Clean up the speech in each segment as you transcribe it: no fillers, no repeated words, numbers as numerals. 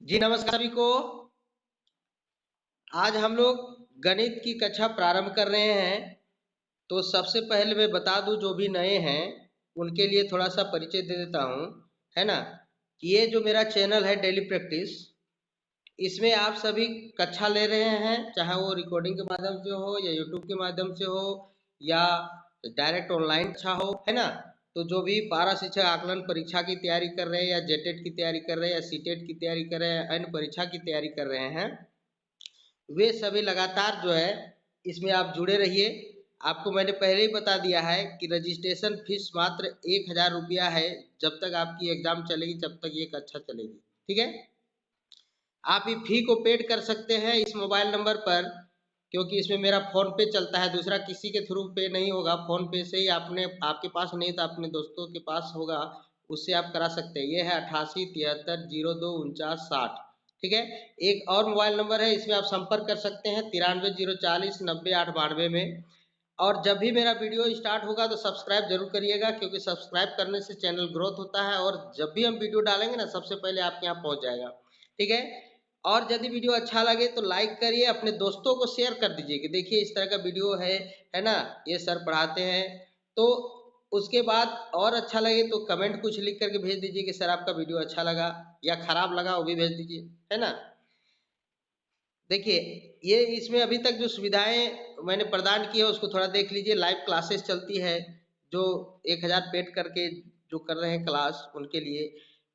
जी नमस्कार सभी को। आज हम लोग गणित की कक्षा प्रारंभ कर रहे हैं। तो सबसे पहले मैं बता दूं, जो भी नए हैं उनके लिए थोड़ा सा परिचय दे देता हूं, है ना। कि ये जो मेरा चैनल है डेली प्रैक्टिस, इसमें आप सभी कक्षा ले रहे हैं, चाहे वो रिकॉर्डिंग के माध्यम से हो या यूट्यूब के माध्यम से हो या डायरेक्ट ऑनलाइन कक्षा हो, है ना। तो जो भी पारा शिक्षक आकलन परीक्षा की तैयारी कर रहे हैं या जेटेट की तैयारी कर रहे हैं या सीटेट की तैयारी कर रहे हैं, अन्य परीक्षा की तैयारी कर रहे हैं, वे सभी लगातार जो है इसमें आप जुड़े रहिए। आपको मैंने पहले ही बता दिया है कि रजिस्ट्रेशन फीस मात्र 1,000 रुपया है। जब तक आपकी एग्जाम चलेगी तब तक ये कक्षा चलेगी, ठीक है। आप ये फी को पेड कर सकते हैं इस मोबाइल नंबर पर, क्योंकि इसमें मेरा फ़ोन पे चलता है, दूसरा किसी के थ्रू पे नहीं होगा। फ़ोन पे से ही आपने, आपके पास नहीं तो अपने दोस्तों के पास होगा, उससे आप करा सकते हैं। ये है 8873024960, ठीक है। एक और मोबाइल नंबर है, इसमें आप संपर्क कर सकते हैं 9304090892 में। और जब भी मेरा वीडियो स्टार्ट होगा तो सब्सक्राइब जरूर करिएगा, क्योंकि सब्सक्राइब करने से चैनल ग्रोथ होता है और जब भी हम वीडियो डालेंगे ना, सबसे पहले आपके यहाँ पहुँच जाएगा, ठीक है। और यदि वीडियो अच्छा लगे तो लाइक करिए, अपने दोस्तों को शेयर कर दीजिए कि देखिए इस तरह का वीडियो है ना, ये सर पढ़ाते हैं। तो उसके बाद और अच्छा लगे तो कमेंट कुछ लिख करके भेज दीजिए कि सर आपका वीडियो अच्छा लगा, या खराब लगा वो भी भेज दीजिए, है ना। देखिए, ये इसमें अभी तक जो सुविधाएं मैंने प्रदान की है उसको थोड़ा देख लीजिए। लाइव क्लासेस चलती है, जो 1,000 पेड करके जो कर रहे हैं क्लास उनके लिए।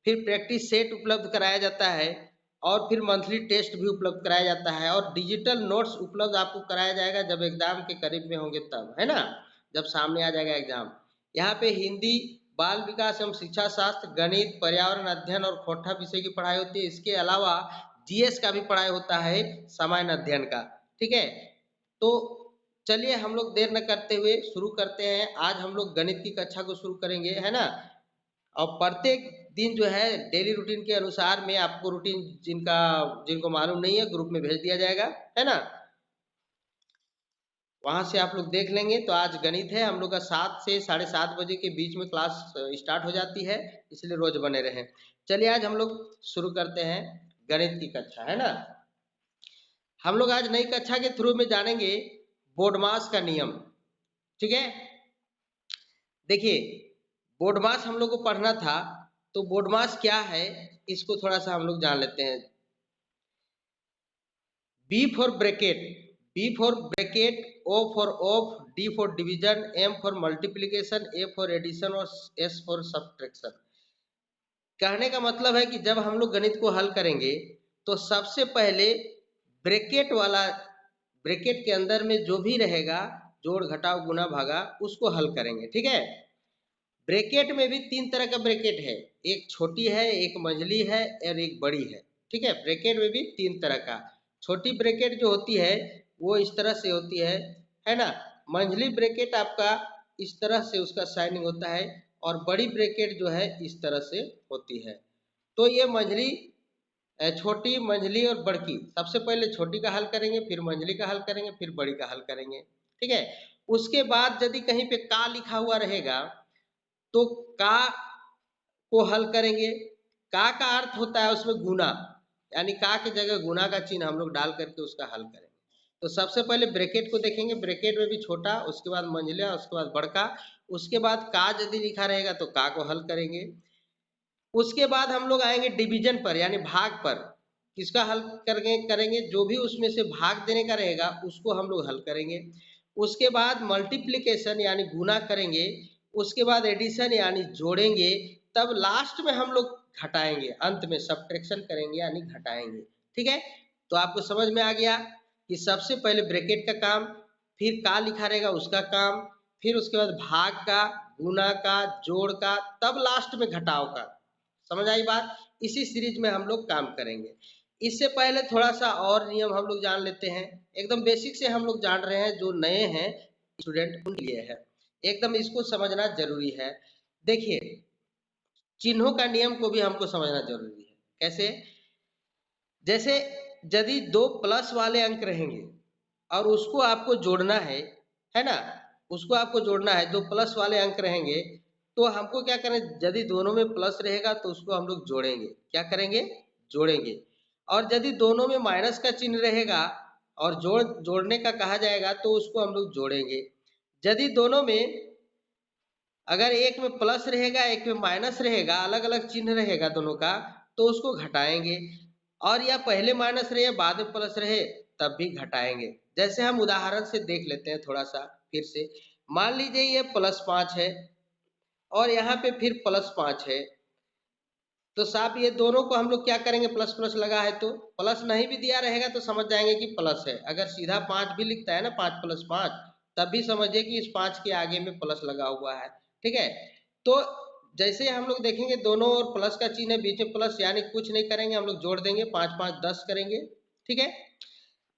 फिर प्रैक्टिस सेट उपलब्ध कराया जाता है, और फिर मंथली टेस्ट भी उपलब्ध कराया जाता है, और डिजिटल नोट्स उपलब्ध आपको कराया जाएगा जब एग्जाम के करीब में होंगे तब, है ना। जब सामने आ जाएगा एग्जाम। यहाँ पे हिंदी, बाल विकास एवं शिक्षा शास्त्र, गणित, पर्यावरण अध्ययन और खोटा विषय की पढ़ाई होती है। इसके अलावा जीएस का भी पढ़ाई होता है, सामान्य अध्ययन का, ठीक है। तो चलिए हम लोग देर न करते हुए शुरू करते हैं। आज हम लोग गणित की कक्षा को शुरू करेंगे, है ना। और प्रत्येक दिन जो है डेली रूटीन के अनुसार में आपको रूटीन, जिनको मालूम नहीं है, ग्रुप में भेज दिया जाएगा, है ना। वहां से आप लोग देख लेंगे। तो आज गणित है हम लोग का, 7 से 7:30 बजे के बीच में क्लास स्टार्ट हो जाती है, इसलिए रोज बने रहें। चलिए आज हम लोग शुरू करते हैं गणित की कक्षा, है ना। हम लोग आज नई कक्षा के थ्रू में जानेंगे बोडमास का नियम, ठीक है। देखिए, बोडमास हम लोग को पढ़ना था, तो बोडमास क्या है इसको थोड़ा सा हम लोग जान लेते हैं। B for bracket, O for of, D for division, M for multiplication, A for addition और एस फॉर सब्ट्रैक्शन। कहने का मतलब है कि जब हम लोग गणित को हल करेंगे तो सबसे पहले ब्रैकेट वाला, ब्रैकेट के अंदर में जो भी रहेगा, जोड़ घटाव गुना भागा, उसको हल करेंगे, ठीक है। ब्रैकेट में भी 3 तरह का ब्रैकेट है, एक छोटी है, एक मंझली है और एक बड़ी है, ठीक है। ब्रैकेट में भी 3 तरह का। छोटी ब्रैकेट जो होती है वो इस तरह से होती है ना। मंझली ब्रैकेट आपका इस तरह से उसका साइनिंग होता है, और बड़ी ब्रैकेट जो है इस तरह से होती है। तो ये मंझली, छोटी, मंझली और बड़की, सबसे पहले छोटी का हल करेंगे, फिर मंझली का हल करेंगे, फिर बड़ी का हल करेंगे, ठीक है। उसके बाद यदि कहीं पे का लिखा हुआ रहेगा तो का को हल करेंगे। का अर्थ होता है उसमें गुना, यानी का की जगह गुना का चिन्ह हम लोग डाल करके उसका हल करेंगे। तो सबसे पहले ब्रैकेट को देखेंगे, ब्रैकेट में भी छोटा, उसके बाद मंझला, उसके बाद बड़का, उसके बाद का यदि लिखा रहेगा तो का को हल करेंगे। उसके बाद हम लोग आएंगे डिवीजन पर, यानी भाग पर। किसका हल करेंगे, जो भी उसमें से भाग देने का रहेगा उसको हम लोग हल करेंगे। उसके बाद मल्टीप्लिकेशन यानी गुना करेंगे। उसके बाद एडिशन यानी जोड़ेंगे। तब लास्ट में हम लोग घटाएंगे, अंत में सब्ट्रैक्शन करेंगे यानी घटाएंगे, ठीक है। तो आपको समझ में आ गया कि सबसे पहले ब्रैकेट का काम, फिर का लिखा रहेगा उसका काम, फिर उसके बाद भाग का, गुना का, जोड़ का, तब लास्ट में घटाव का। समझ आई बात। इसी सीरीज में हम लोग काम करेंगे। इससे पहले थोड़ा सा और नियम हम लोग जान लेते हैं, एकदम बेसिक से हम लोग जान रहे हैं, जो नए हैं स्टूडेंट उनके लिए है, एकदम इसको समझना जरूरी है। देखिए, चिन्हों का नियम को भी हमको समझना जरूरी है। कैसे? जैसे यदि 2 प्लस वाले अंक रहेंगे और उसको आपको जोड़ना है ना, उसको आपको जोड़ना है, 2 प्लस वाले अंक रहेंगे, तो हमको क्या करें, यदि दोनों में प्लस रहेगा तो उसको हम लोग जोड़ेंगे। क्या करेंगे? जोड़ेंगे। और यदि दोनों में माइनस का चिन्ह रहेगा और जोड़ने का कहा जाएगा तो उसको हम लोग जोड़ेंगे। यदि दोनों में अगर एक में प्लस रहेगा एक में माइनस रहेगा, अलग अलग चिन्ह रहेगा दोनों का, तो उसको घटाएंगे। और या पहले माइनस रहे बाद में प्लस रहे तब भी घटाएंगे। जैसे हम उदाहरण से देख लेते हैं थोड़ा सा फिर से। मान लीजिए ये +5 है और यहाँ पे फिर +5 है, तो साहब ये दोनों को हम लोग क्या करेंगे, प्लस प्लस लगा है तो प्लस नहीं भी दिया रहेगा तो समझ जाएंगे कि प्लस है। अगर सीधा 5 भी लिखता है ना, 5+5, तब भी समझिए कि इस 5 के आगे में प्लस लगा हुआ है। ठीक है, तो जैसे हम लोग देखेंगे दोनों ओर प्लस का चिन्ह है, बीच में प्लस, यानी कुछ नहीं करेंगे, हम लोग जोड़ देंगे, 5 5 10 करेंगे। ठीक है,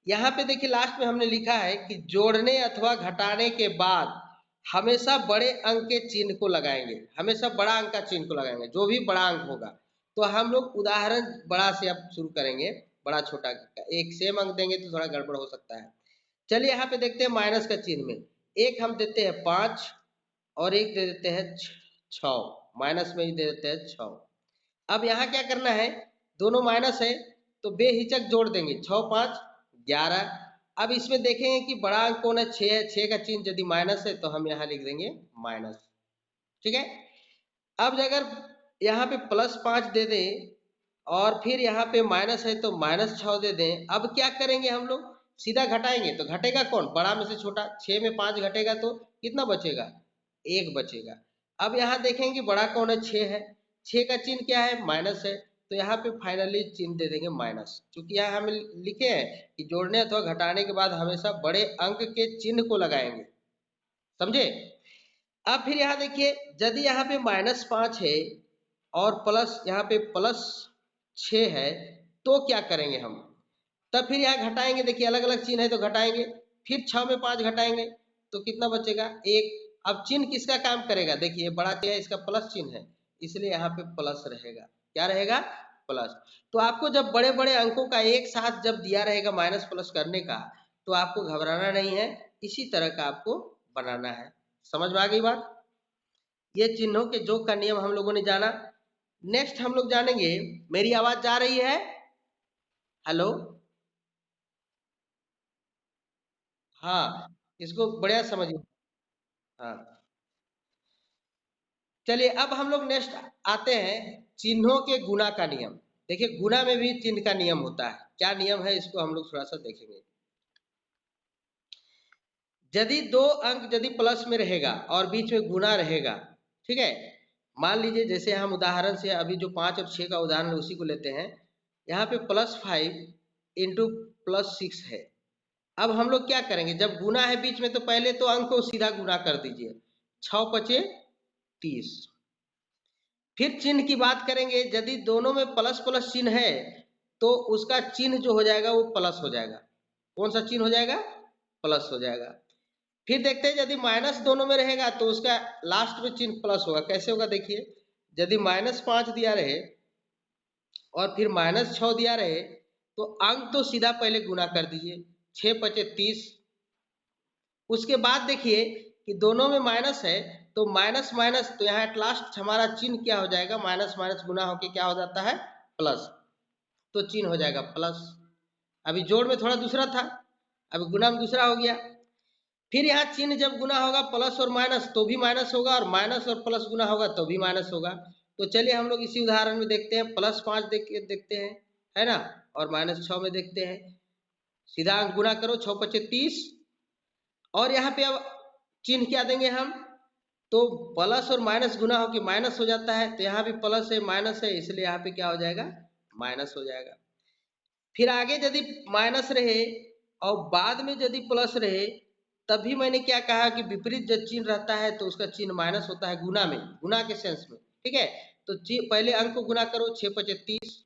यहाँ पे देखिए लास्ट में हमने लिखा है कि जोड़ने अथवा घटाने के बाद हमेशा बड़े अंक के चिन्ह को लगाएंगे, हमेशा बड़ा अंक का चिन्ह को लगाएंगे, जो भी बड़ा अंक होगा। तो हम लोग उदाहरण बड़ा से अब शुरू करेंगे, बड़ा छोटा का। एक सेम अंक देंगे तो थोड़ा गड़बड़ हो सकता है। चलिए यहाँ पे देखते हैं माइनस का चिन्ह में, एक हम देते हैं 5 और एक दे देते हैं 6, माइनस में ही दे देते हैं 6। अब यहाँ क्या करना है, दोनों माइनस है तो बेहिचक जोड़ देंगे, 6 5 11। अब इसमें देखेंगे कि बड़ा अंक कौन है, 6 है, 6 का चिन्ह यदि माइनस है तो हम यहाँ लिख देंगे माइनस। ठीक है, अब अगर यहाँ पे +5 दे दें और फिर यहाँ पे माइनस है तो -6 दे दें। अब क्या करेंगे हम लोग, सीधा घटाएंगे, तो घटेगा कौन, बड़ा में से छोटा। 6 में 5 घटेगा तो कितना बचेगा, 1 बचेगा। अब यहाँ देखेंगे बड़ा कौन है, 6 है, 6 का चिन्ह क्या है, माइनस है, तो यहाँ पे फाइनली चिन्ह दे देंगे माइनस। क्योंकि यहाँ हम लिखे हैं कि जोड़ने अथवा घटाने के बाद हमेशा बड़े अंक के चिन्ह को लगाएंगे, समझे। अब फिर यहाँ देखिए, यदि यहाँ पे -5 है और प्लस यहाँ पे +6 है तो क्या करेंगे हम, तब फिर यहाँ घटाएंगे। देखिए अलग अलग चिन्ह है तो घटाएंगे, फिर 6 में 5 घटाएंगे तो कितना बचेगा, 1। अब चिन्ह किसका काम करेगा, देखिए बड़ा क्या है, इसका प्लस चिन्ह है, इसलिए यहाँ पे प्लस रहेगा। क्या रहेगा, प्लस। तो आपको जब बड़े बड़े अंकों का एक साथ जब दिया रहेगा माइनस प्लस करने का, तो आपको घबराना नहीं है, इसी तरह का आपको बनाना है। समझ में आ गई बात। ये चिन्हों के योग का नियम हम लोगों ने जाना। नेक्स्ट हम लोग जानेंगे, मेरी आवाज जा रही है, हेलो, हाँ, इसको बढ़िया समझिए। हाँ, चलिए अब हम लोग नेक्स्ट आते हैं चिन्हों के गुणा का नियम। देखिए गुणा में भी चिन्ह का नियम होता है, क्या नियम है इसको हम लोग थोड़ा सा देखेंगे। यदि दो अंक यदि प्लस में रहेगा और बीच में गुणा रहेगा, ठीक है, मान लीजिए जैसे हम उदाहरण से अभी जो 5 और 6 का उदाहरण है उसी को लेते हैं। यहाँ पे +5 इंटू +6 है। अब हम लोग क्या करेंगे, जब गुना है बीच में तो पहले तो अंक को सीधा गुना कर दीजिए, 6 पचे 30। फिर चिन्ह की बात करेंगे, यदि दोनों में प्लस प्लस चिन्ह है तो उसका चिन्ह जो हो जाएगा वो प्लस हो जाएगा। कौन सा चिन्ह हो जाएगा, प्लस हो जाएगा। फिर देखते हैं यदि माइनस दोनों में रहेगा तो उसका लास्ट में चिन्ह प्लस होगा। कैसे होगा देखिए, यदि -5 दिया रहे और फिर -6 दिया रहे तो अंक तो सीधा पहले गुना कर दीजिए, 6 पचे 30। उसके बाद देखिए कि दोनों में माइनस है तो माइनस माइनस, तो यहाँ एट लास्ट हमारा चिन्ह क्या हो जाएगा, माइनस माइनस गुना होके क्या हो जाता है, प्लस, तो चिन्ह हो जाएगा प्लस। अभी जोड़ में थोड़ा दूसरा था, अभी गुना में दूसरा हो गया। फिर यहाँ चिन्ह जब गुना होगा प्लस और माइनस तो भी माइनस होगा, और माइनस और प्लस गुना होगा तो भी माइनस होगा। तो चलिए हम लोग इसी उदाहरण में देखते हैं, +5 देखते हैं, है ना, और -6 में देखते हैं। सीधा अंक गुना करो, 6 पचे 30, और यहाँ पे अब चिन्ह क्या देंगे हम, तो प्लस और माइनस गुना होकर माइनस हो जाता है, तो यहाँ भी प्लस है माइनस है, इसलिए यहाँ पे क्या हो जाएगा, माइनस हो जाएगा। फिर आगे यदि माइनस रहे और बाद में यदि प्लस रहे, तभी मैंने क्या कहा कि विपरीत जब चिन्ह रहता है तो उसका चिन्ह माइनस होता है, गुना में, गुना के सेंस में। ठीक है, तो पहले अंक को गुना करो, 6 पचे 30,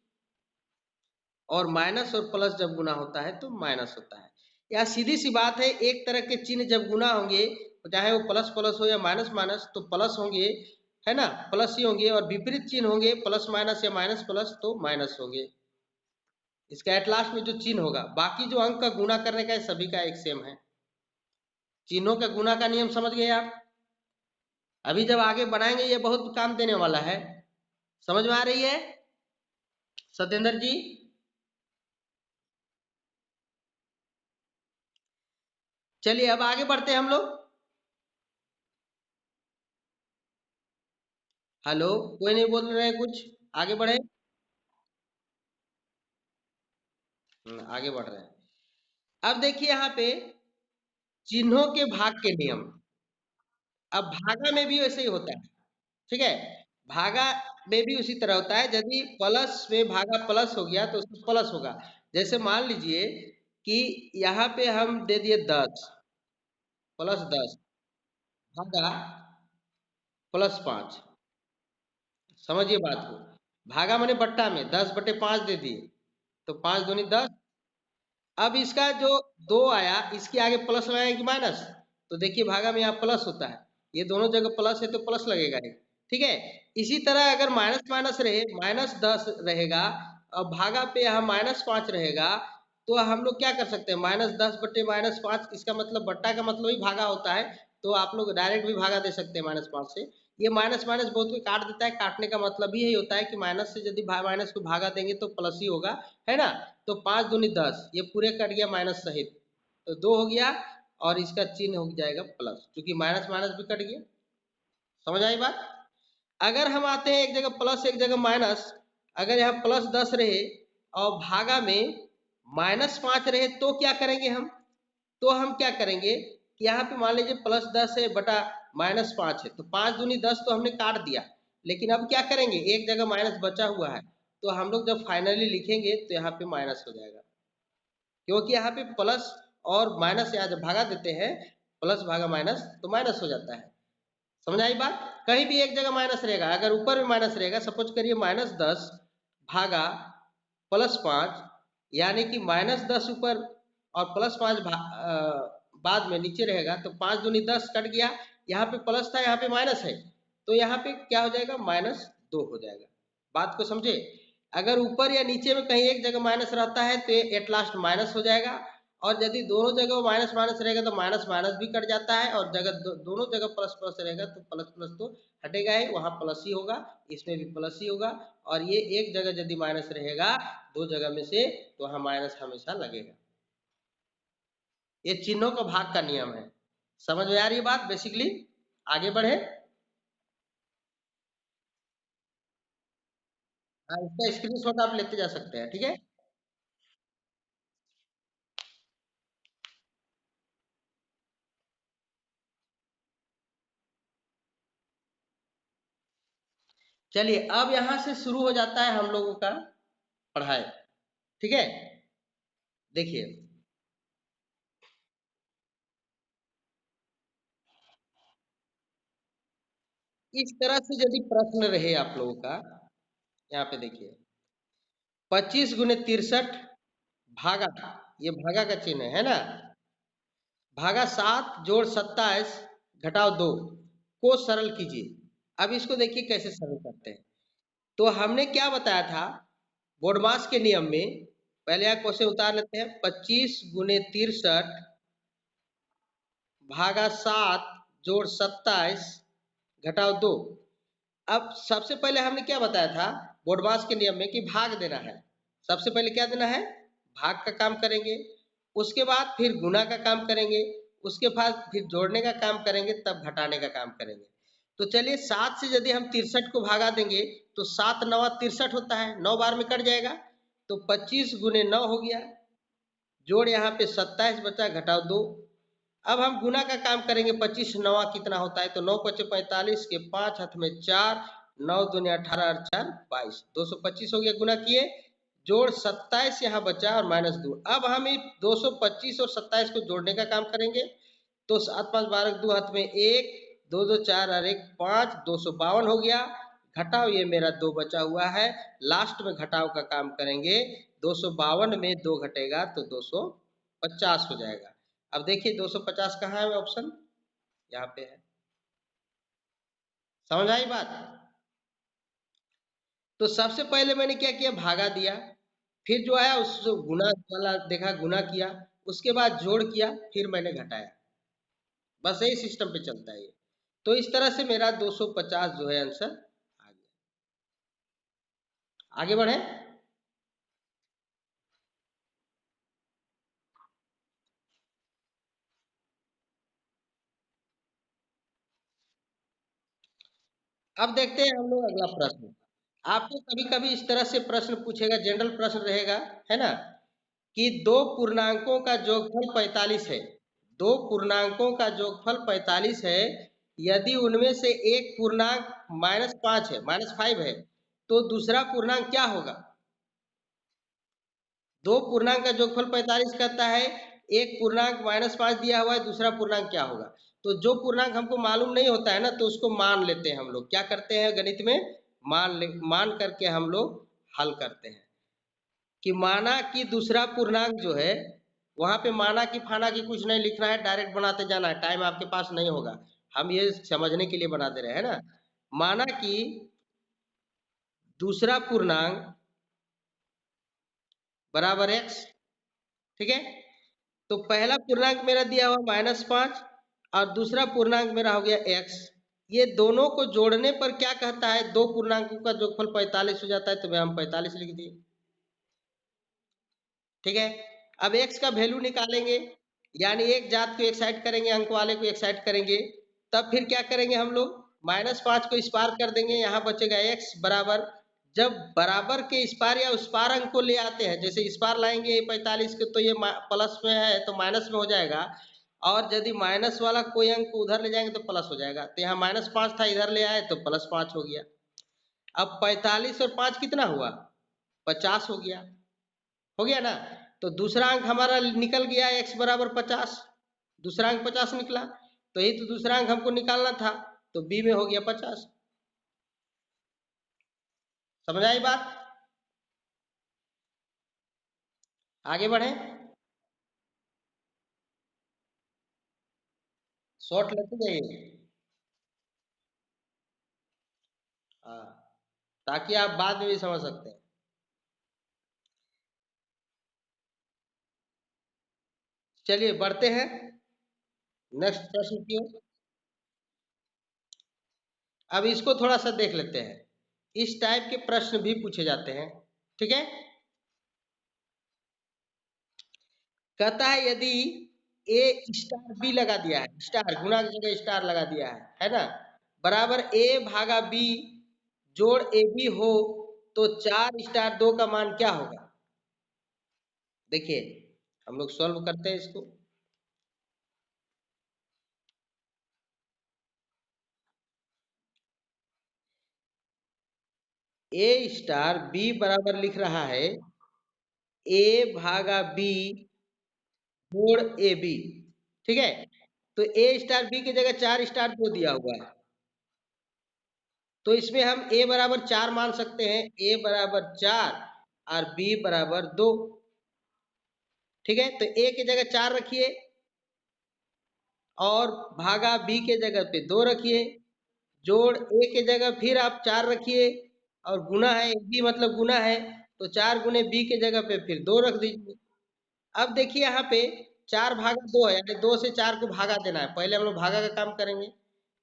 और माइनस और प्लस जब गुना होता है तो माइनस होता है। या सीधी सी बात है, एक तरह के चिन्ह जब गुना होंगे, चाहे वो प्लस प्लस हो या माइनस माइनस, तो प्लस होंगे, है ना, प्लस ही होंगे, और विपरीत चिन्ह होंगे प्लस माइनस या माइनस प्लस तो माइनस होंगे। इसका एट लास्ट में जो चिन्ह होगा, बाकी जो अंक का गुना करने का है सभी का एक सेम है। चिन्हों का गुना का नियम समझ गए आप। अभी जब आगे बढ़ाएंगे ये बहुत काम देने वाला है। समझ में आ रही है सत्येंद्र जी। चलिए अब आगे बढ़ते हैं हम लोग। हेलो, कोई नहीं बोल रहे हैं कुछ? आगे बढ़े। आगे बढ़ रहे हैं। अब देखिए यहाँ पे चिन्हों के भाग के नियम। अब भागा में भी वैसे ही होता है। ठीक है, भागा में भी उसी तरह होता है। यदि प्लस में भागा प्लस हो गया तो उसमें प्लस होगा। जैसे मान लीजिए कि यहाँ पे हम दे दिए 10 प्लस 10 भागा +5। समझिए बात को। भागा मैंने बट्टा में 10/5 दे दिए, तो 5 दूनी 10। अब इसका जो दो आया इसके आगे प्लस लगाएंगे कि माइनस? तो देखिए भागा में यहाँ प्लस होता है, ये दोनों जगह प्लस है तो प्लस लगेगा ही। ठीक है, इसी तरह अगर माइनस माइनस रहे, -10 रहेगा और भागा पे यहाँ -5 रहेगा, तो हम लोग क्या कर सकते हैं? -10/-5, इसका मतलब बट्टा का मतलब ही भागा होता है। तो आप लोग डायरेक्ट भी भागा दे सकते हैं -5 से। ये माइनस माइनस बहुत कोई काट देता है, काटने का मतलब ही यही होता है कि माइनस से यदि माइनस को भागा देंगे तो प्लस ही होगा, है ना? तो 5 दूनी 10, ये पूरे कट गया माइनस सहित, तो 2 हो गया और इसका चिन्ह हो जाएगा प्लस, क्योंकि माइनस माइनस भी कट गया। समझ आई बात? अगर हम आते हैं एक जगह प्लस एक जगह माइनस, अगर यहाँ +10 रहे और भागा में -5 रहे तो क्या करेंगे हम? तो हम क्या करेंगे कि यहाँ पे मान लीजिए +10 है बटा -5 है, तो 5 दूनी 10 तो हमने काट दिया। लेकिन अब क्या करेंगे, एक जगह माइनस बचा हुआ है, तो हम लोग जब फाइनली लिखेंगे तो यहाँ पे माइनस हो जाएगा, क्योंकि यहाँ पे प्लस और माइनस यहाँ जब भागा देते हैं, प्लस भागा माइनस तो माइनस हो जाता है। समझ आई बात? कहीं भी एक जगह माइनस रहेगा, अगर ऊपर में माइनस रहेगा, सपोज करिए -10 भागा +5, यानी कि -10 ऊपर और +5 बाद में नीचे रहेगा, तो 5 दूनी 10 कट गया। यहाँ पे प्लस था, यहाँ पे माइनस है, तो यहाँ पे क्या हो जाएगा? -2 हो जाएगा। बात को समझे? अगर ऊपर या नीचे में कहीं एक जगह माइनस रहता है तो एट लास्ट माइनस हो जाएगा, और यदि दोनों जगह माइनस माइनस रहेगा तो माइनस माइनस भी कट जाता है, और जगह दोनों जगह प्लस प्लस रहेगा तो प्लस प्लस तो हटेगा ही, वहां प्लस ही होगा, इसमें भी प्लस ही होगा। और ये एक जगह यदि माइनस रहेगा दो जगह में से, तो वहां माइनस हमेशा लगेगा। ये चिन्हों का भाग का नियम है। समझ में आ रही है बात बेसिकली? आगे बढ़े। हाँ, इसका स्क्रीनशॉट आप लेते जा सकते हैं, ठीक है। चलिए अब यहां से शुरू हो जाता है हम लोगों का पढ़ाई। ठीक है, देखिए इस तरह से यदि प्रश्न रहे आप लोगों का, यहाँ पे देखिए 25 × 63 भागा, ये भागा का चिन्ह है ना, भागा 7 जोड़ 27 घटाओ 2 को सरल कीजिए। अब इसको देखिए कैसे सरल करते हैं। तो हमने क्या बताया था बोडमास के नियम में? पहले आप क्वेश्चन उतार लेते हैं। 25 × 63 भागा 7 जोड़ 27 घटाओ 2। अब सबसे पहले हमने क्या बताया था बोडमास के नियम में कि भाग देना है। सबसे पहले क्या देना है? भाग का काम करेंगे, उसके बाद फिर गुना का काम करेंगे, उसके बाद फिर जोड़ने का काम करेंगे, तब घटाने का काम करेंगे। तो चलिए 7 से यदि हम 63 को भागा देंगे तो 7 9 63 होता है, 9 बार में कट जाएगा, तो 25 × 9 हो गया, जोड़ यहाँ पे 27 बचा घटाओ 2। अब हम गुना का काम करेंगे। 25 9 कितना होता है? तो 9 × 5 = 45 के 5 हाथ में 4, 9 दूनी 18 और 4 22, 225 हो गया गुना किए, जोड़ 27 यहाँ बचा और -2। अब हम 225 और 27 को जोड़ने का काम करेंगे। तो 7 5 12 2 हाथ में 1, 2 2 4 और 1 5, 252 हो गया। घटाओ ये मेरा 2 बचा हुआ है, लास्ट में घटाव का काम करेंगे। 252 में 2 घटेगा तो 250 हो जाएगा। अब देखिए 250 कहाँ है ऑप्शन? यहाँ पे है। समझ आई बात? तो सबसे पहले मैंने क्या किया? भागा दिया, फिर जो आया उस गुना वाला देखा, गुना किया, उसके बाद जोड़ किया, फिर मैंने घटाया। बस यही सिस्टम पे चलता है ये। तो इस तरह से मेरा 250 जो है आंसर आ गया। आगे बढ़े। अब देखते हैं हम लोग अगला प्रश्न। आपको कभी कभी इस तरह से प्रश्न पूछेगा, जनरल प्रश्न रहेगा, है ना, कि दो पूर्णांकों का जोगफल 45 है। दो पूर्णांकों का जोगफल 45 है। यदि उनमें से एक पूर्णांक -5 है, -5 है, तो दूसरा पूर्णांक क्या होगा? दो पूर्णांक का जोगफल 45 कहता है, एक पूर्णांक -5 दिया हुआ है, दूसरा पूर्णांक क्या होगा? तो जो पूर्णांक हमको मालूम नहीं होता है ना, तो उसको मान लेते हैं हम लोग। क्या करते हैं गणित में? मान करके हम लोग हल करते हैं। कि माना कि दूसरा पूर्णांक जो है, वहां पे माना कि फाना की कुछ नहीं लिखना है, डायरेक्ट बनाते जाना है, टाइम आपके पास नहीं होगा। हम ये समझने के लिए बना दे रहे हैं ना। माना कि दूसरा पूर्णांक बराबर x, ठीक है। तो पहला पूर्णांक मेरा दिया हुआ -5 और दूसरा पूर्णांक मेरा हो गया x। ये दोनों को जोड़ने पर क्या कहता है? दो पूर्णांकों का जोगफल 45 हो जाता है, तो हम 45 लिख दिए, ठीक है। अब x का वैल्यू निकालेंगे, यानी एक जात को एक साइड करेंगे, अंक वाले को एक साइड करेंगे। तब फिर क्या करेंगे हम लोग? -5 को इस पार कर देंगे, यहाँ बचेगा x बराबर। जब बराबर के इस पार या उस पार अंक को ले आते हैं, जैसे इस पार लाएंगे 45 के, तो ये प्लस में है तो माइनस में हो जाएगा। और यदि माइनस वाला कोई अंक उधर ले जाएंगे तो प्लस हो जाएगा। तो यहाँ -5 था, इधर ले आए तो +5 हो गया। अब 45 और 5 कितना हुआ? 50 हो गया। हो गया ना। तो दूसरा अंक हमारा निकल गया x बराबर 50। दूसरा अंक 50 निकला, तो यही तो दूसरा अंक हमको निकालना था। तो b में हो गया 50। समझ आई बात? आगे बढ़े। शॉर्ट लेते जाइए। हाँ, ताकि आप बाद में भी समझ सकते हैं। चलिए बढ़ते हैं नेक्स्ट प्रश्न की ओर। अब इसको थोड़ा सा देख लेते हैं। इस टाइप के प्रश्न भी पूछे जाते हैं, ठीक है। कहता है यदि ए स्टार बी लगा दिया है, स्टार गुना की जगह स्टार लगा दिया है ना, बराबर ए भागा बी जोड़ ए बी हो, तो 4 स्टार 2 का मान क्या होगा? देखिए, हम लोग सॉल्व करते हैं इसको। ए स्टार बी बराबर लिख रहा है ए भागा बी जोड़ ए बी, ठीक है। तो ए स्टार बी की जगह 4 स्टार 2 दिया हुआ है, तो इसमें हम ए बराबर 4 मान सकते हैं। ए बराबर 4 और बी बराबर 2, ठीक है। तो ए की जगह 4 रखिए और भागा बी के जगह पे 2 रखिए, जोड़ ए के जगह फिर आप 4 रखिए और गुना है बी मतलब गुना है, तो 4 गुने बी के जगह पे फिर 2 रख दीजिए। अब देखिए यहाँ पे 4 भागा 2 है, यानी 2 से 4 को भागा देना है। पहले हम लोग भागा का काम करेंगे,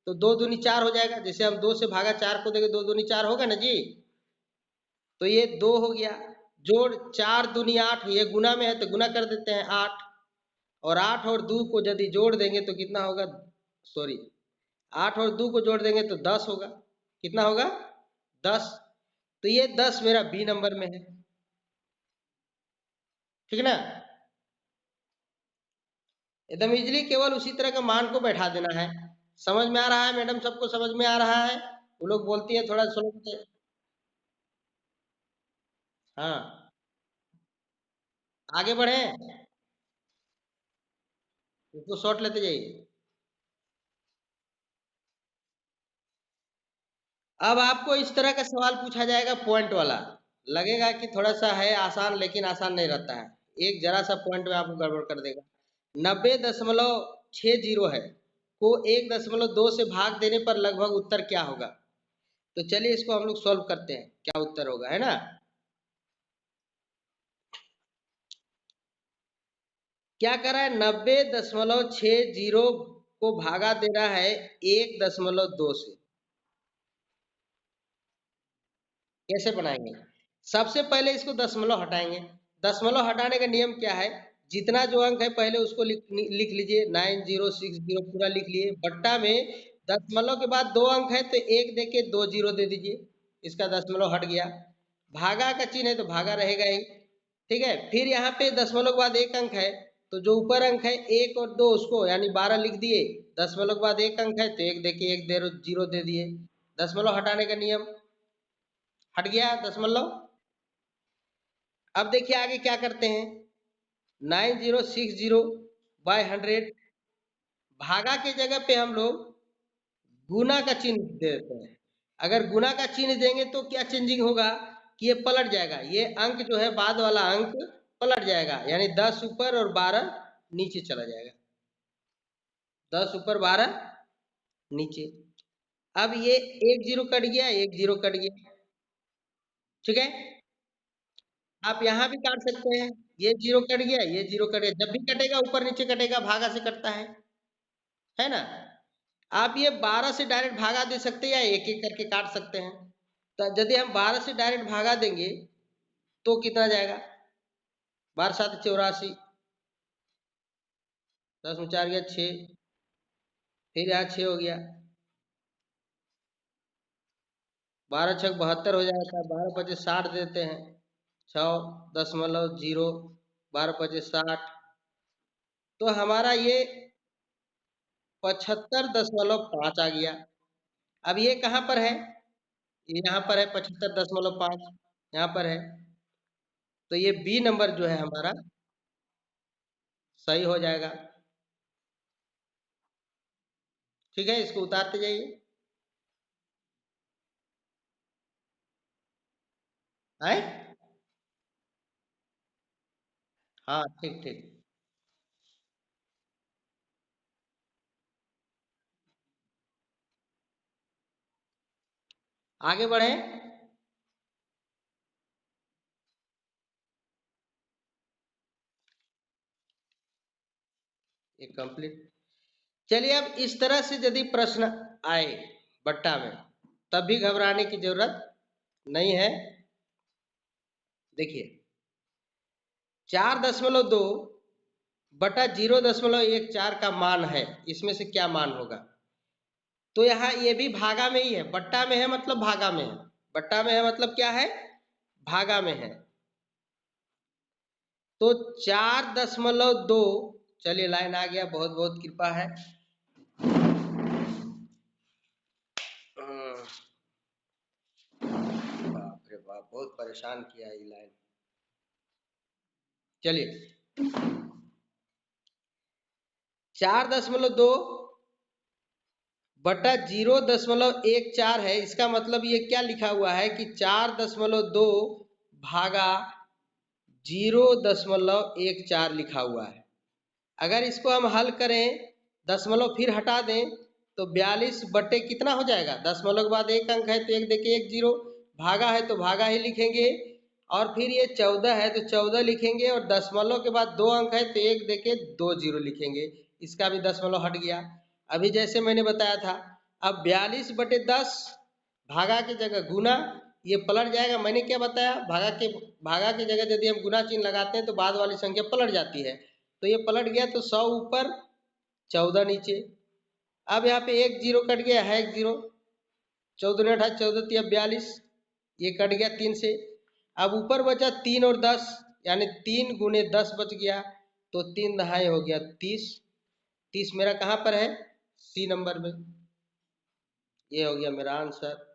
तो 2 दूनी 4 हो जाएगा। जैसे हम 2 से भागा 4 को देंगे, 2 दूनी 4 होगा ना जी। तो ये 2 हो गया। जोड़ 4 दूनी 8, ये गुना में है तो गुना कर देते हैं 8। और 8 और 2 को यदि जोड़ देंगे तो कितना होगा? सॉरी, 8 और 2 को जोड़ देंगे तो 10 होगा। कितना होगा? 10। तो ये 10 मेरा बी नंबर में है, ठीक ना। एकदम इजीली केवल उसी तरह का मान को बैठा देना है। समझ में आ रहा है मैडम? सबको समझ में आ रहा है? वो लोग बोलती है थोड़ा स्लो से। हाँ, आगे बढ़े, इसको शॉर्ट लेते जाइए। अब आपको इस तरह का सवाल पूछा जाएगा पॉइंट वाला। लगेगा कि थोड़ा सा है आसान, लेकिन आसान नहीं रहता है। एक जरा सा पॉइंट में आपको गड़बड़ कर देगा। 90.60 है को 1.2 से भाग देने पर लगभग उत्तर क्या होगा? तो चलिए इसको हम लोग सॉल्व करते हैं, क्या उत्तर होगा, है ना। क्या कर रहा है? 90.60 को भागा दे रहा है 1.2 से। कैसे बनाएंगे? सबसे पहले इसको दशमलव हटाएंगे। दशमलव हटाने का नियम क्या है? जितना जो अंक है पहले उसको लिख लीजिए, 9060 पूरा लिख लिए, बट्टा में दशमलव के बाद 2 अंक है तो 1 देके 2 जीरो दे दीजिए, इसका दशमलव हट गया। भागा का चिन्ह है तो भागा रहेगा ही। ठीक है, फिर यहाँ पे दशमलव के बाद 1 अंक है तो जो ऊपर अंक है 1 और 2 उसको यानी 12 लिख दिए। दशमलव के बाद 1 अंक है तो 1 देके 1 जीरो दे दिए। दशमलव हटाने का नियम, हट गया दशमलव। अब देखिए आगे क्या करते हैं, 9060/100 भागा के जगह पे हम लोग गुना का चिन्ह देते हैं। अगर गुना का चिन्ह देंगे तो क्या चेंजिंग होगा कि ये पलट जाएगा, ये अंक जो है बाद वाला अंक पलट जाएगा, यानी 10 ऊपर और 12 नीचे चला जाएगा। 10 ऊपर 12 नीचे। अब ये 1 जीरो कट गया, 1 जीरो कट गया। ठीक है, आप यहाँ भी काट सकते हैं, ये जीरो कट गया, ये जीरो कट गया। जब भी कटेगा ऊपर नीचे कटेगा, भागा से कटता है ना। आप ये 12 से डायरेक्ट भागा दे सकते हैं या एक एक करके काट सकते हैं। तो यदि हम 12 से डायरेक्ट भागा देंगे तो कितना जाएगा, 12 7 84, 10 में 4 गया 6, फिर यहाँ 6 हो गया, 12 6 72 हो जाएगा, 12 25 60 देते हैं, 6.0, 12 25 60, तो हमारा ये 75.5 आ गया। अब ये कहाँ पर है, ये यहाँ पर है 75.5 यहाँ पर है, तो ये बी नंबर जो है हमारा सही हो जाएगा। ठीक है, इसको उतारते जाइए। आए, हाँ ठीक ठीक। आगे बढ़े, ये कंप्लीट। चलिए, अब इस तरह से यदि प्रश्न आए बट्टा में तब भी घबराने की जरूरत नहीं है। देखिए 4.2 बटा 0.14 का मान है, इसमें से क्या मान होगा। तो यहाँ ये भी भागा में ही है, बट्टा में है मतलब भागा में है, बट्टा में है मतलब क्या है, भागा में है। तो 4.2, चलिए लाइन आ गया, बहुत बहुत कृपा है। बाप रे बाप, बहुत परेशान किया ये लाइन। चलिए 4.2 बटा 0.14 है, इसका मतलब ये क्या लिखा हुआ है कि 4.2 भागा 0.14 लिखा हुआ है। अगर इसको हम हल करें, दशमलव फिर हटा दें तो 42 बटे कितना हो जाएगा, दशमलव के बाद 1 अंक है तो 1 देके 1 जीरो, भागा है तो भागा ही लिखेंगे, और फिर ये 14 है तो 14 लिखेंगे, और दशमलव के बाद 2 अंक है तो 1 देके 2 जीरो लिखेंगे, इसका भी दशमलव हट गया। अभी जैसे मैंने बताया था, अब 42/10 भागा की जगह गुना, ये पलट जाएगा। मैंने क्या बताया, भागा के जगह यदि हम गुना चिन्ह लगाते हैं तो बाद वाली संख्या पलट जाती है, तो ये पलट गया, तो 100 ऊपर 14 नीचे। अब यहाँ पे 1 जीरो कट गया है, 1 जीरो, 14 28 14 3 42, ये कट गया 3 से। अब ऊपर बचा 3 और 10, यानी 3 गुने 10 बच गया, तो 3 दहाई हो गया 30। 30 मेरा कहाँ पर है, सी नंबर में। ये हो गया मेरा आंसर।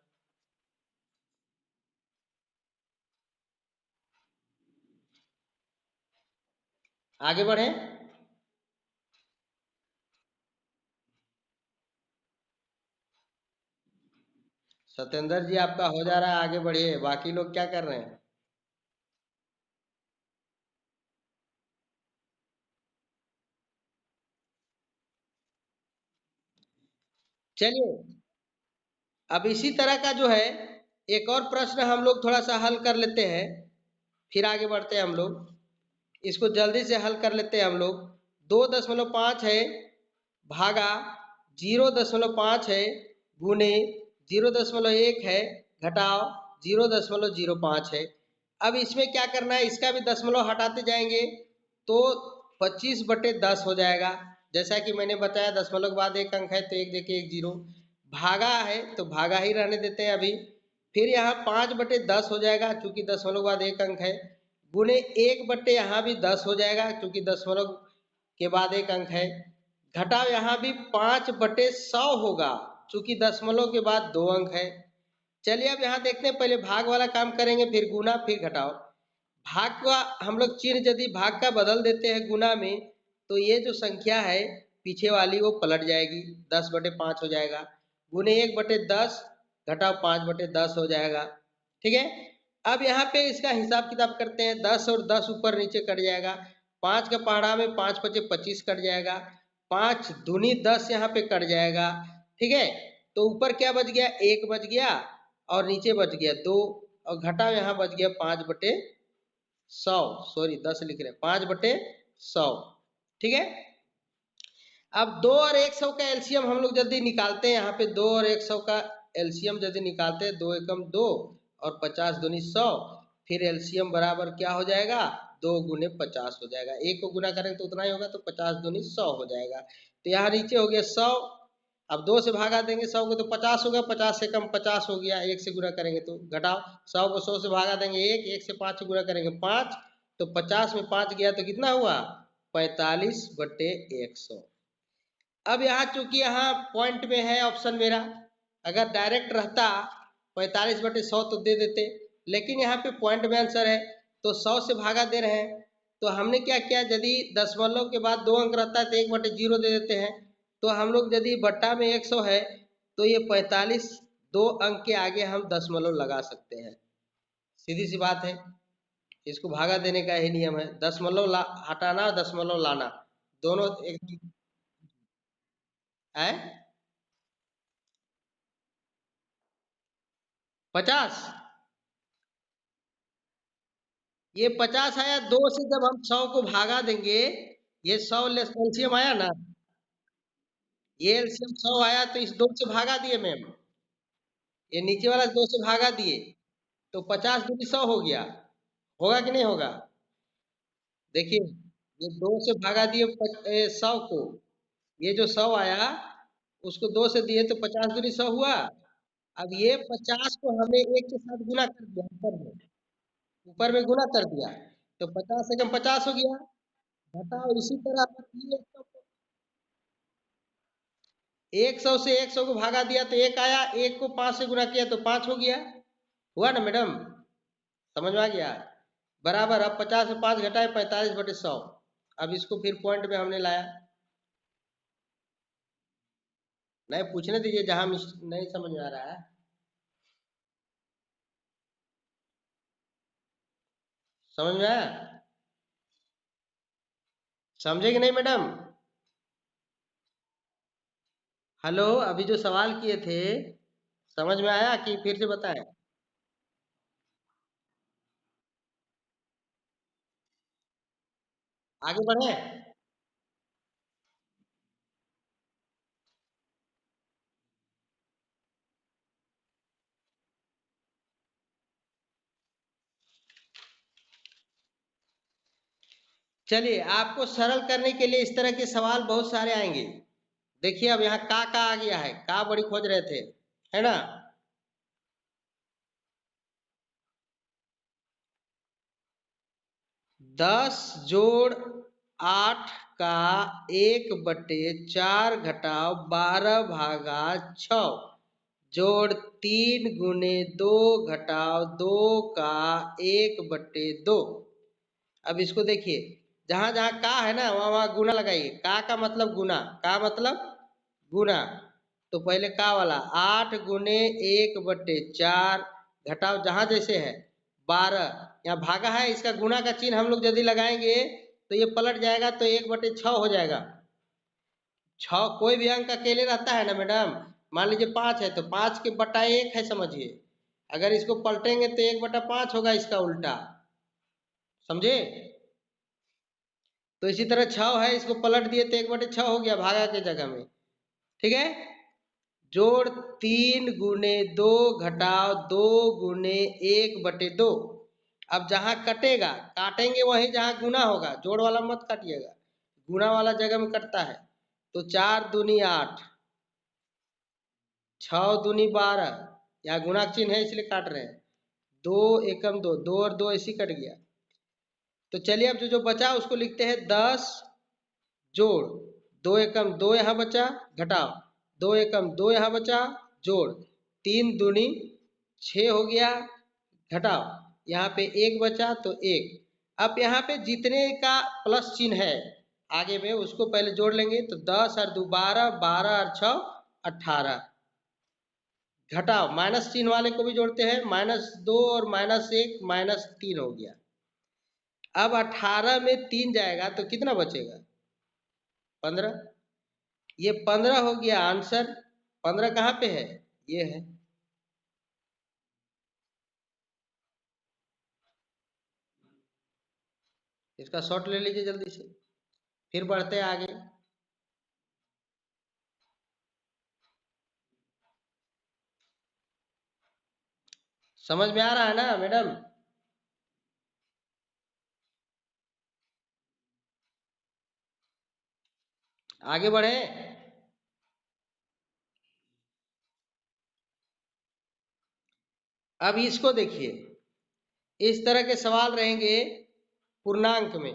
आगे बढ़े, सत्येंद्र जी आपका हो जा रहा है, आगे बढ़िए, बाकी लोग क्या कर रहे हैं। चलिए, अब इसी तरह का जो है एक और प्रश्न हम लोग थोड़ा सा हल कर लेते हैं, फिर आगे बढ़ते हैं हम लोग। इसको जल्दी से हल कर लेते हैं हम लोग। 2.5 है भागा 0.5 है गुने 0.1 है घटाओ 0.05 है। अब इसमें क्या करना है, इसका भी दशमलव हटाते जाएंगे तो 25/10 हो जाएगा। जैसा कि मैंने बताया, दशमलव के बाद 1 अंक है तो 1 देके 1 जीरो, भागा है तो भागा ही रहने देते हैं अभी। फिर यहाँ 5/10 हो जाएगा चूंकि दशमलव के बाद एक अंक है, गुने 1/, यहाँ भी 10 हो जाएगा चूंकि दशमलव के बाद एक अंक है, घटाव यहाँ भी 5/100 होगा चूंकि दशमलव के बाद 2 अंक है। चलिए अब यहाँ देखते हैं, पहले भाग वाला काम करेंगे फिर गुना फिर घटाव। भाग का हम लोग चिन्ह यदि भाग का बदल देते हैं गुना में तो ये जो संख्या है पीछे वाली वो पलट जाएगी, 10/5 हो जाएगा, गुने 1/10 घटाव 5/10 हो जाएगा। ठीक है, अब यहाँ पे इसका हिसाब किताब करते हैं, 10 और 10 ऊपर नीचे कट जाएगा, 5 का पहाड़ा में 5×5 = 25 कट जाएगा, 5 दूनी 10 यहाँ पे कट जाएगा। ठीक है, तो ऊपर क्या बच गया, 1 बच गया और नीचे बच गया 2 और घटाव यहाँ बच गया 5/100, सॉरी 10 लिख रहे हैं, 5/100। ठीक है, अब 2 और 100 का एलसीएम हम लोग जल्दी निकालते हैं। यहाँ पे 2 और 100 का एलसीएम यदि निकालते हैं, 2 एकम 2 और 50 दूनी 100, फिर एलसीएम बराबर क्या हो जाएगा, 2 गुने 50 हो जाएगा। एक को गुना करेंगे तो उतना ही होगा, तो 50 दूनी 100 हो जाएगा। तो यहाँ नीचे हो गया 100, अब 2 से भागा देंगे 100 को तो 50 होगा, 50 से कम 50 हो गया, 1 से गुना करेंगे तो घटाओ, 100 को 100 से भागा देंगे 1, 1 से 5 से गुना करेंगे 5, तो 50 में 5 गया तो कितना हुआ, 45/100। अब यहाँ चूंकि यहाँ पॉइंट में है ऑप्शन मेरा, अगर डायरेक्ट रहता 45/100 तो दे देते, लेकिन यहाँ पे पॉइंट में आंसर है तो 100 से भागा दे रहे हैं। तो हमने क्या किया, यदि दशमलव के बाद 2 अंक रहता है तो 1/0 दे देते हैं। तो हम लोग यदि बट्टा में 100 है तो ये 45 2 अंक के आगे हम दशमलव लगा सकते हैं, सीधी सी बात है। इसको भागा देने का ही नियम है, दशमलव हटाना दशमलव लाना दोनों एक है। 50, ये 50 आया, 2 से जब हम 100 को भागा देंगे, ये 100 एलसीएम आया ना, ये एलसीएम 100 आया तो इस 2 से भागा दिए मैम, ये नीचे वाला 2 से भागा दिए तो 50 दूनी 100 हो गया, होगा कि नहीं होगा। देखिए ये 2 से भागा दिए 100 को, ये जो 100 आया उसको 2 से दिए तो 50 दूनी 100 हुआ। अब ये 50 को हमने 1 के साथ गुना कर दिया, ऊपर में गुना कर दिया, तो 50 से कम 50 हो गया। बताओ इसी तरह पर ये 100 से 100 को भागा दिया तो 1 आया, 1 को 5 से गुना किया तो 5 हो गया, हुआ ना मैडम, समझ में आ गया। बराबर, अब 50 में 5 घटाए 45/100। अब इसको फिर पॉइंट में हमने लाया, नहीं पूछने दीजिए जहां नहीं समझ में आ रहा है, समझ में आया, समझे कि नहीं मैडम। हेलो, अभी जो सवाल किए थे समझ में आया कि फिर से बताएं। आगे बढ़े, चलिए आपको सरल करने के लिए इस तरह के सवाल बहुत सारे आएंगे। देखिए अब यहाँ का आ गया है, का बड़ी खोज रहे थे, है ना। 10 जोड़ 8 का 1/4 घटाव 12 भागा 6 जोड़ 3 गुने 2 घटाव 2 का 1/2। अब इसको देखिए, जहां जहां का है ना वहां वहां गुना लगाइए, का मतलब गुना, का मतलब गुना। तो पहले का वाला 8 गुने 1/4 घटाव जहां जैसे है 12, यहाँ भागा है इसका गुना का चिन्ह हम लोग यदि लगाएंगे तो ये पलट जाएगा तो 1/6 हो जाएगा। 6 कोई भी अंक अकेले रहता है ना मैडम, मान लीजिए 5 है तो 5 के बटा 1 है समझिए, अगर इसको पलटेंगे तो 1/5 होगा इसका उल्टा, समझे। तो इसी तरह 6 है, इसको पलट दिए तो 1/6 हो गया भागा के जगह में। ठीक है, जोड़ 3 गुने 2 घटाव 2 गुने 1/2। अब जहां कटेगा काटेंगे वहीं जहां गुना होगा, जोड़ वाला मत काटिएगा, गुना वाला जगह में कटता है। तो 4 दूनी 8, 6 दूनी 12, यहाँ गुणा चिन्ह है इसलिए काट रहे हैं। 2 एकम 2, 2 और 2 ऐसी कट गया। तो चलिए अब जो बचा उसको लिखते हैं 10 जोड़ 2 एकम 2 यहाँ बचा, घटाओ 2 एकम 2 यहाँ बचा, जोड़ 3 दूनी 6 हो गया, घटाओ यहाँ पे 1 बचा तो 1। अब यहाँ पे जितने का प्लस चिन्ह है आगे में उसको पहले जोड़ लेंगे, तो 10 और 2 12, 12 और 6 18, घटाओ माइनस चिन्ह वाले को भी जोड़ते हैं, -2 और -1 -3 हो गया। अब 18 में 3 जाएगा तो कितना बचेगा? 15। ये 15 हो गया आंसर। 15 कहाँ पे है? ये है। इसका शॉर्ट ले लीजिए जल्दी से, फिर बढ़ते हैं आगे। समझ में आ रहा है ना मैडम? आगे बढ़े। अब इसको देखिए, इस तरह के सवाल रहेंगे पूर्णांक में,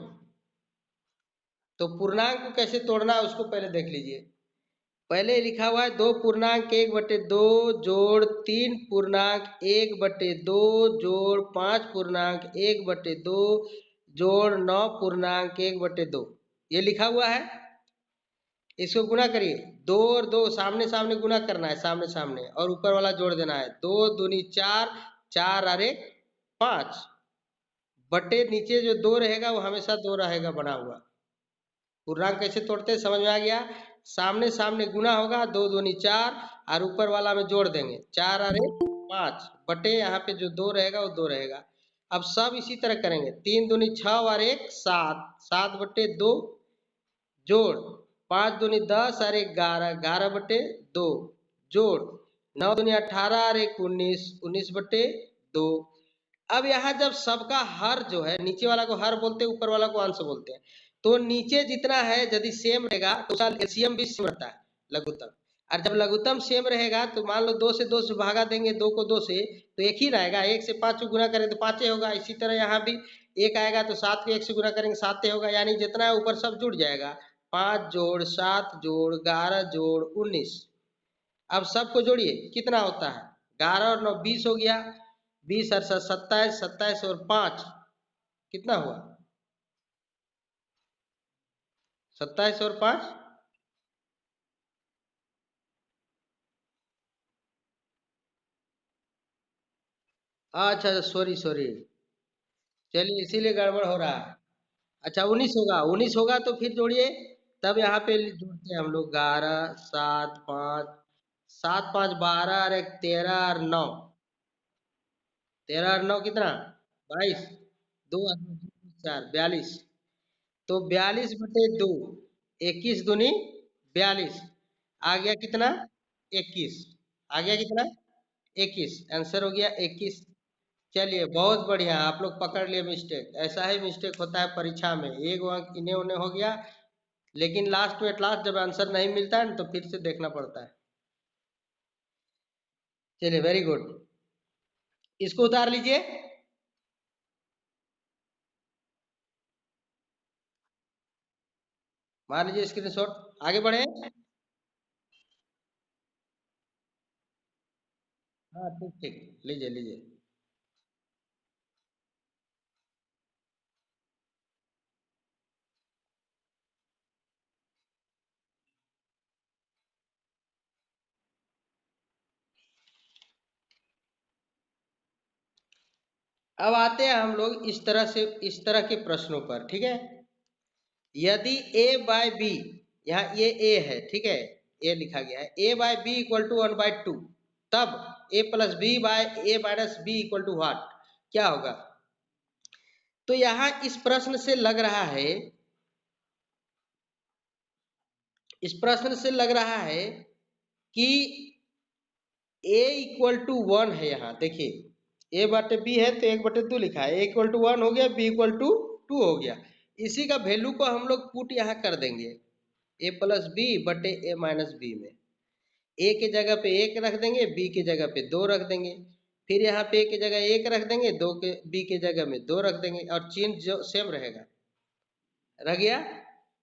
तो पूर्णांक को कैसे तोड़ना है उसको पहले देख लीजिए। पहले लिखा हुआ है 2 पूर्णांक 1/2 जोड़ 3 पूर्णांक 1/2 जोड़ 5 पूर्णांक 1/2 जोड़ 9 पूर्णांक 1/2, ये लिखा हुआ है। इसको गुणा करिए, 2 और 2 सामने सामने गुणा करना है, सामने सामने, और ऊपर वाला जोड़ देना है। 2 दूनी 4, 4 और 1 5, बटे नीचे जो 2 रहेगा वो हमेशा 2 रहेगा बना हुआ। पूर्णांक कैसे तोड़ते हैं समझ में आ गया। सामने सामने गुना होगा, 2 दूनी 4 और ऊपर वाला में जोड़ देंगे, 4 और 1 5, बटे यहाँ पे जो 2 रहेगा वो 2 रहेगा। अब सब इसी तरह करेंगे, 3 दूनी 6 और 1 7, 7/2 जोड़ 5 दूनी 10 और 1 11, 11/2 जोड़ 9 दूनी 18 और 1 19, 19/2। अब यहाँ जब सबका हर जो है, नीचे वाला को हर बोलते हैं, ऊपर वाला को अंश बोलते हैं, तो नीचे जितना है यदि सेम रहेगा तो उसका एलसीएम भी सेम रहता है, लघुत्तम। और जब लघुत्तम सेम रहेगा तो मान लो 2 से 2 से भागा देंगे, 2 को 2 से, तो एक ही रहेगा। 1 से 5 को गुना करें तो 5 होगा। इसी तरह यहाँ भी 1 आएगा तो 7 को 1 से गुना करेंगे 7 होगा, यानी जितना है ऊपर सब जुड़ जाएगा। 5 जोड़ 7 जोड़ 11 जोड़ 19। अब सबको जोड़िए, कितना होता है? 11 और 9 20 हो गया, 20 और 7 27, 27 और 5 कितना हुआ? 27 और 5, अच्छा सॉरी सॉरी, चलिए इसीलिए गड़बड़ हो रहा है। अच्छा 19 होगा, 19 होगा तो फिर जोड़िए, तब यहाँ पे जोड़ते हैं हम लोग। 11 7 5, 7 5 12 और 1 13 और 9, 13 और 9 कितना? 22, 2 और 4 42, तो 42/2, 21 दूनी 42, आ गया कितना? 21, आ गया कितना? 21, आंसर हो गया 21। चलिए बहुत बढ़िया, आप लोग पकड़ लिए मिस्टेक। ऐसा ही मिस्टेक होता है परीक्षा में, एक अंक इन्हें उन्हें हो गया, लेकिन लास्ट में एट लास्ट जब आंसर नहीं मिलता है तो फिर से देखना पड़ता है। चलिए वेरी गुड, इसको उतार लीजिए। मार लीजिए स्क्रीनशॉट, आगे बढ़े। हाँ ठीक ठीक, लीजिए लीजिए। अब आते हैं हम लोग इस तरह से, इस तरह के प्रश्नों पर, ठीक है। यदि a बाय बी, यहाँ ये a है, ठीक है, a लिखा गया है, a by B equal to 1/2, तब a plus B by a minus B equal to what, क्या होगा? तो यहाँ इस प्रश्न से लग रहा है, इस प्रश्न से लग रहा है कि a इक्वल टू 1 है। यहाँ देखिए a बटे b है तो 1/2 लिखा है, a इक्वल टू 1 हो गया, b इक्वल टू 2 हो गया। इसी का वैल्यू को हम लोग पुट यहाँ कर देंगे, a प्लस बी बटे a माइनस बी में। ए के जगह पे 1 रख देंगे, बी के जगह पे 2 रख देंगे, फिर यहाँ पे ए के जगह 1 रख देंगे, दो के बी के जगह में 2 रख देंगे और चिन्ह जो सेम रहेगा, रह गया।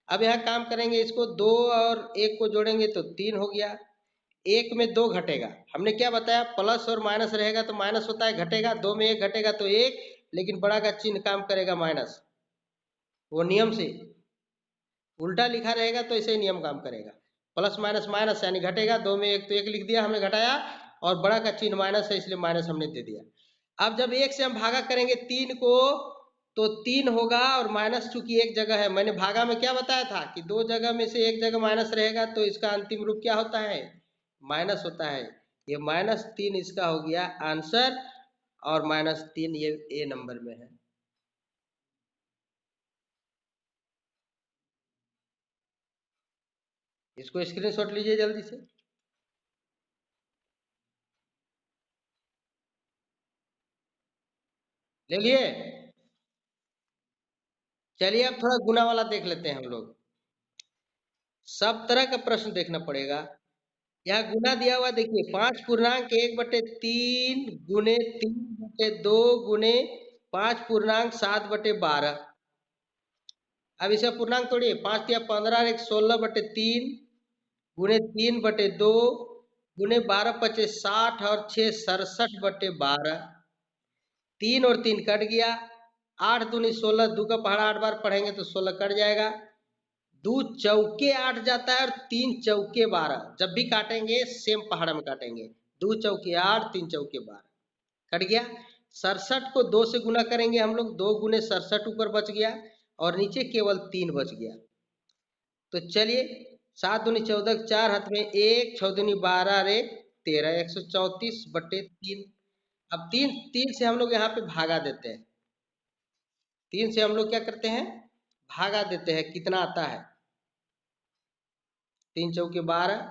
अब यहाँ काम करेंगे, इसको 2 और 1 को जोड़ेंगे तो 3 हो गया, 1 में 2 घटेगा, हमने क्या बताया प्लस और माइनस रहेगा तो माइनस होता है, घटेगा, 2 में 1 घटेगा तो 1, लेकिन बड़ा का चिन्ह काम करेगा माइनस, वो नियम से उल्टा लिखा रहेगा तो ऐसे ही नियम काम करेगा, प्लस माइनस माइनस यानी घटेगा, 2 में 1 तो 1 लिख दिया हमने घटाया, और बड़ा का चिन्ह माइनस है इसलिए माइनस हमने दे दिया। अब जब 1 से हम भागा करेंगे 3 को तो 3 होगा, और माइनस चूंकि एक जगह है, मैंने भागा में क्या बताया था कि 2 जगह में से एक जगह माइनस रहेगा तो इसका अंतिम रूप क्या होता है, माइनस होता है। ये -3 इसका हो गया आंसर, और -3 ये ए नंबर में है। इसको स्क्रीनशॉट लीजिए जल्दी से। ले लिए? चलिए अब थोड़ा गुना वाला देख लेते हैं हम लोग। सब तरह का प्रश्न देखना पड़ेगा। यहाँ गुना दिया हुआ देखिए, 5 पूर्णांक 1/3 गुने 3/2 गुने 5 पूर्णांक 7/12। अब इसका पूर्णांक तोड़िए, 5 × 15 = 16/3 गुने 3/2 गुने 12 × 5 = 60 और 6 = 67/12। 3 और 3 कट गया, 8 दूनी 16, 2 का पहाड़ा 8 बार पढ़ेंगे तो 16 कट जाएगा, 2 चौके 8 जाता है और 3 चौके 12, जब भी काटेंगे सेम पहाड़ा में काटेंगे, 2 चौके 8 3 चौके 12 कट गया। 67 को 2 से गुना करेंगे हम लोग, 2 गुने 67 ऊपर बच गया और नीचे केवल 3 बच गया। तो चलिए, 7 दूनी 14, 4 हाथ में 1, 6 दूनी 12 रे 13, 134/3। अब 3 से हम लोग यहाँ पे भागा देते हैं, 3 से हम लोग क्या करते हैं, भागा देते हैं, कितना आता है, 3 चौके 12,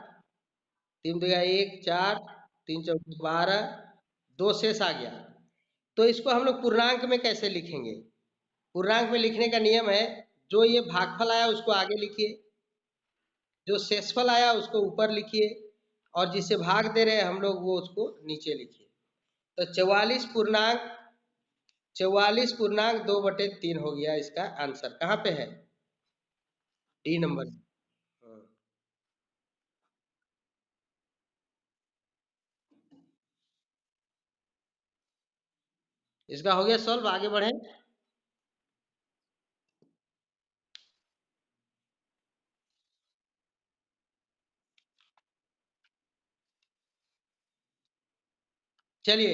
3 दूनी 1 4, 3 चौके 12, 2 शेष आ गया। तो इसको हम लोग पूर्णांक में कैसे लिखेंगे, पूर्णांक में लिखने का नियम है, जो ये भागफल आया उसको आगे लिखिए, जो शेषफल आया उसको ऊपर लिखिए, और जिसे भाग दे रहे हैं हम लोग वो उसको नीचे लिखिए। तो 44 पूर्णांक 2/3 हो गया इसका आंसर, कहाँ पे है, डी नंबर। हाँ। इसका हो गया सॉल्व, आगे बढ़े। चलिए,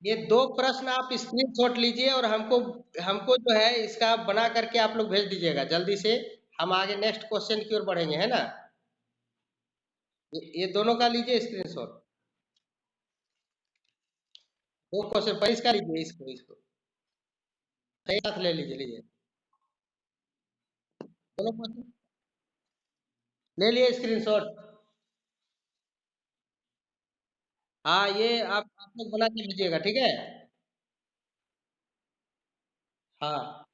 ये 2 प्रश्न आप स्क्रीनशॉट लीजिए और हमको हमको जो है इसका बना करके आप लोग भेज दीजिएगा जल्दी से, हम आगे नेक्स्ट क्वेश्चन की ओर बढ़ेंगे, है ना। ये दोनों का लीजिए स्क्रीनशॉट, 2 क्वेश्चन पर इसका लीजिए, इसको इसको सही साथ ले लीजिए, लीजिए दोनों क्वेश्चन ले लिए स्क्रीनशॉट। हाँ, ये आप लोग बना के लीजिएगा, ठीक है। हाँ,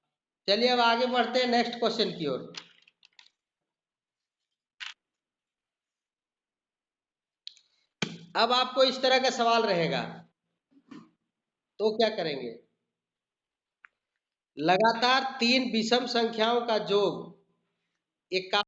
चलिए अब आगे बढ़ते हैं नेक्स्ट क्वेश्चन की ओर। अब आपको इस तरह का सवाल रहेगा, तो क्या करेंगे, लगातार 3 विषम संख्याओं का योग 51